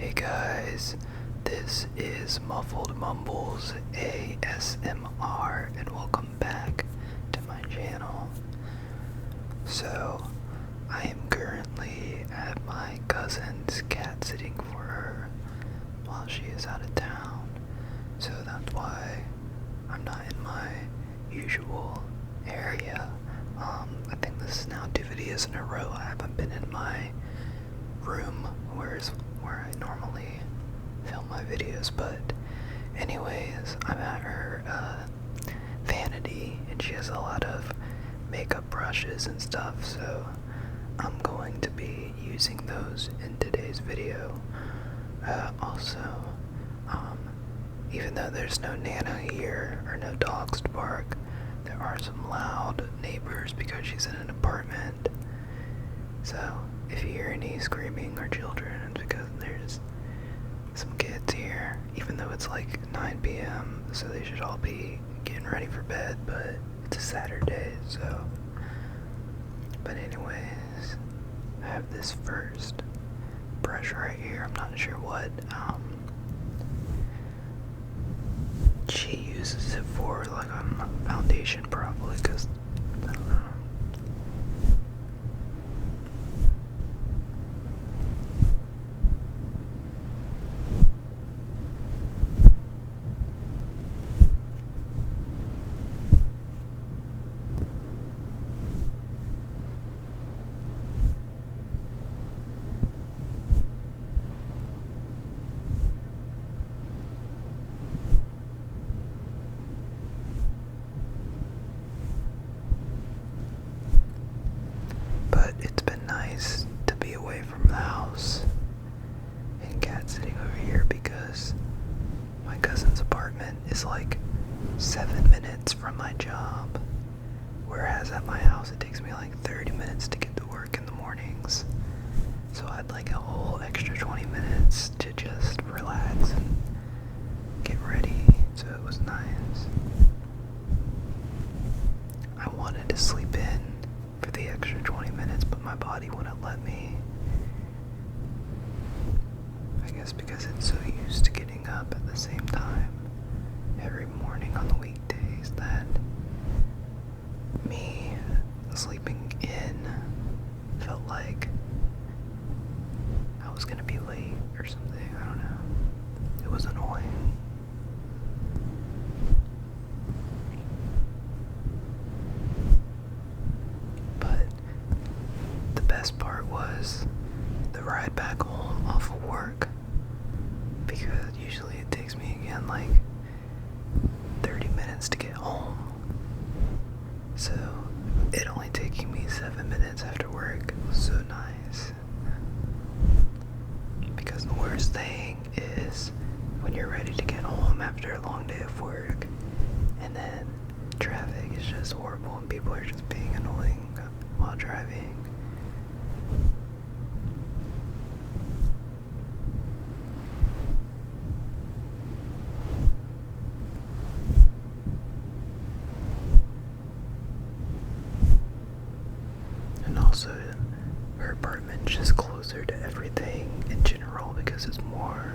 Hey guys, this is Muffled Mumbles ASMR and welcome back to my channel. So, I am currently at my cousin's cat sitting for her while she is out of town. So that's why I'm not in my usual area. I think this is now 2 videos in a row I haven't been in my room where I normally film my videos, but anyways, I'm at her vanity and she has a lot of makeup brushes and stuff, so I'm going to be using those in today's video. Also, even though there's no Nana here or no dogs to bark, there are some loud neighbors because she's in an apartment. So if you hear any screaming or children, it's because there's some kids here, even though it's like 9 p.m. so they should all be getting ready for bed, but it's a Saturday, so. But anyways, I have this first brush right here. I'm not sure what she uses it for, like on foundation probably, because I don't know. But it's been nice to be away from the house and cat sitting over here because my cousin's apartment is like 7 minutes from my job, whereas at my house it takes me like 30 minutes to get to work in the mornings. So I had like a whole extra 20 minutes to just relax and get ready, so it was nice. I wanted to sleep in for the extra 20 minutes, but my body wouldn't let me. I guess because it's so used to getting up at the same time every morning on the weekdays that me sleeping in felt like I was gonna be late or something. I don't know. It was annoying. But the best part was the ride back home off of work, because usually it takes me again like 30 minutes to get home. So it only taking me 7 minutes after work was so nice. Because the worst thing is when you're ready to get home after a long day of work and then traffic is just horrible and people are just being annoying while driving. And also, her apartment's just closer to everything in general because it's more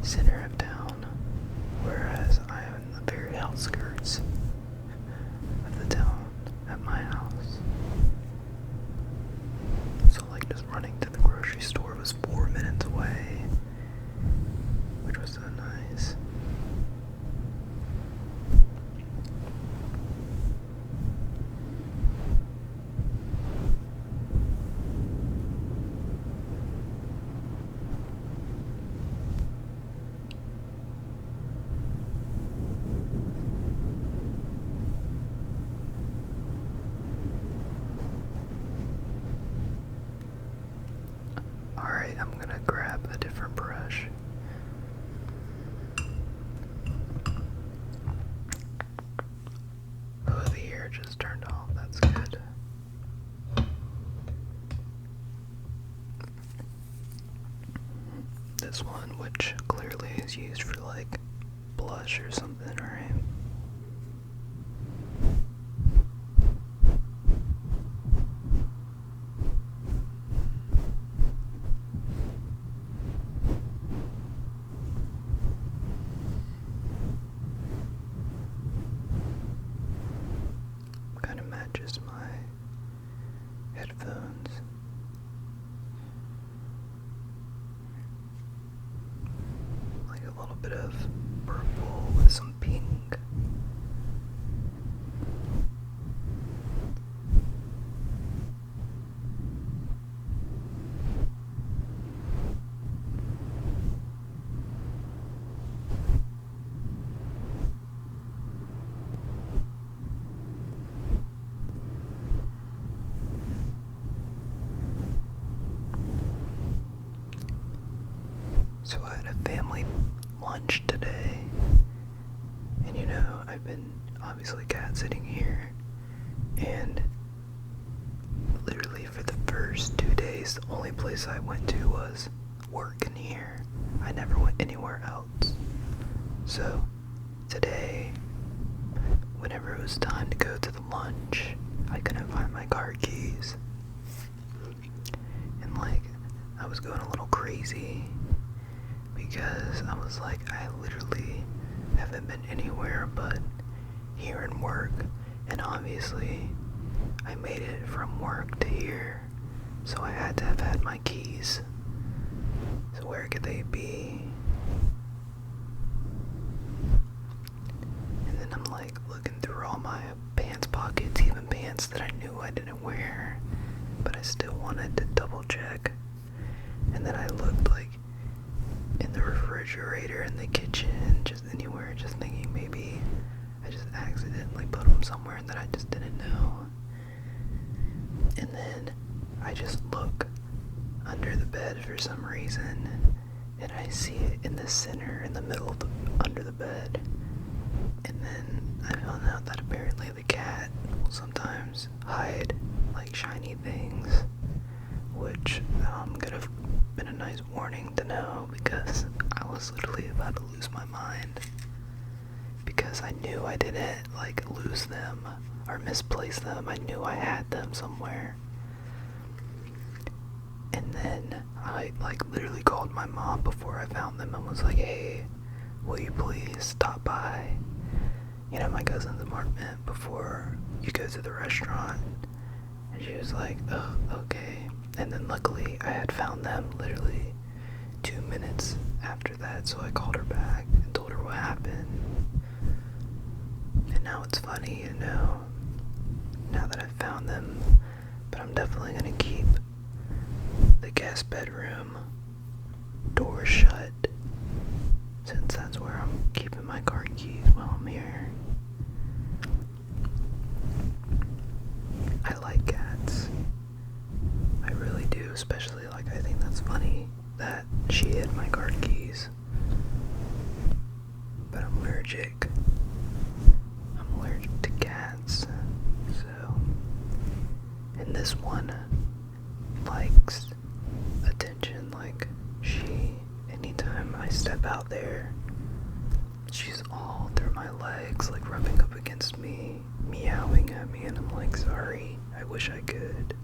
center of town, whereas I am in the very outskirts of the town at my house. So like just running to the grocery store was 4 minutes away, which was so nice. Alright, I'm gonna grab a different brush. Oh, the air just turned off, that's good. This one, which clearly is used for like blush or something, right? bit of purple with some pink. So I had a family lunch today, and I've been obviously cat sitting here, and literally for the first 2 days, the only place I went to was work in here. I never went anywhere else. So today, whenever it was time to go to the lunch, I couldn't find my car keys. And I was going a little crazy because I was like, I literally haven't been anywhere but here in work, and obviously I made it from work to here, so I had to have had my keys. So where could they be? And then I'm looking through all my pants pockets, even pants that I knew I didn't wear, but I still wanted to double check. And then I looked in the refrigerator, in the kitchen, just anywhere, just thinking maybe I just accidentally put them somewhere that I just didn't know. And then I just look under the bed for some reason, and I see it in the center, in the middle under the bed. And then I found out that apparently the cat will sometimes hide shiny things, which could have been a nice warning to know, because I was literally about to lose my mind, because I knew I didn't lose them or misplace them. I knew I had them somewhere. And then I literally called my mom before I found them and was like, hey, will you please stop by my cousin's apartment before you go to the restaurant? And she was like, oh, okay. And then luckily I had found them literally 2 minutes after that, so I called her back and told her what happened. And now it's funny, now that I've found them, but I'm definitely gonna keep the guest bedroom door shut, since that's where I'm keeping my car keys while I'm here. I like cats. I really do, especially I think that's funny that she hid my car keys. But I'm allergic. I'm allergic to cats. So, and this one likes attention. Anytime I step out there, she's all through my legs, rubbing up against me, meowing at me, and I'm like, sorry, I wish I could.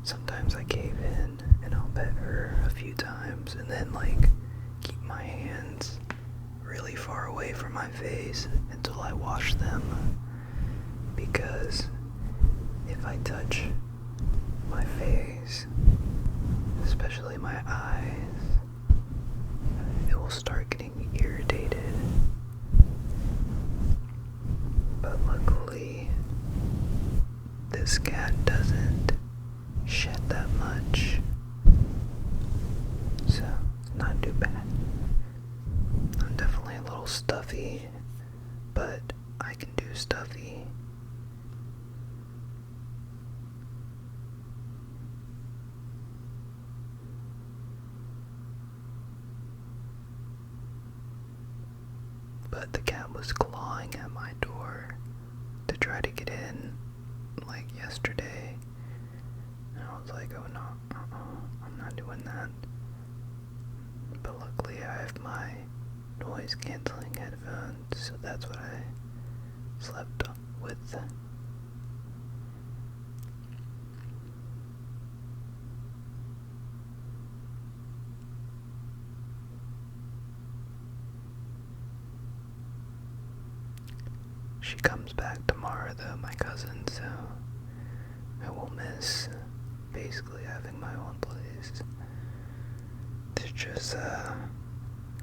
Sometimes I cave in and I'll pet her a few times, and then keep my hands really far away from my face until I wash them, because if I touch my face, especially my eyes, it will start getting irritated. But luckily, this cat doesn't shed that much, so it's not too bad. I'm definitely a little stuffy, but I can do stuffy. But the cat was clawing at my door to try to get in, yesterday. And I was like, oh no, I'm not doing that. But luckily I have my noise canceling headphones, so that's what I slept with. She comes back tomorrow though, my cousin, so I will miss basically having my own place to just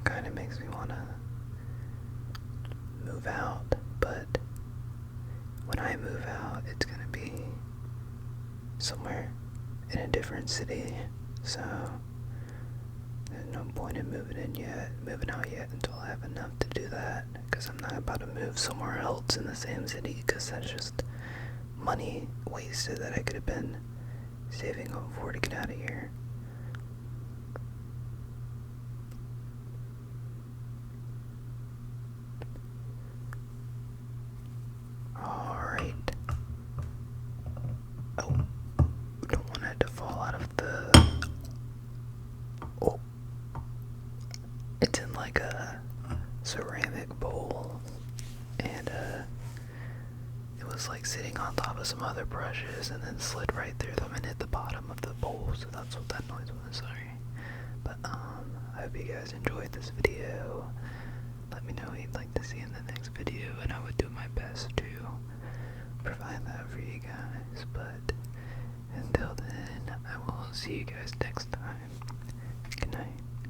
kind of makes me want to move out, but when I move out, it's going to be somewhere in a different city, so there's no point in moving out yet until I have enough to do that, because I'm not about to move somewhere else in the same city, because that's just money wasted that I could have been saving up for to get out of here. Alright. Oh, don't want it to fall out of the... Oh. It's in like a ceramic bowl, and it was like sitting on top of some other brushes and then slid right through them and hit the bottom of the bowl, so that's what that noise was, sorry. But I hope you guys enjoyed this video. Let me know what you'd like to see in the next video, and I would do my best to provide that for you guys. But until then, I will see you guys next time.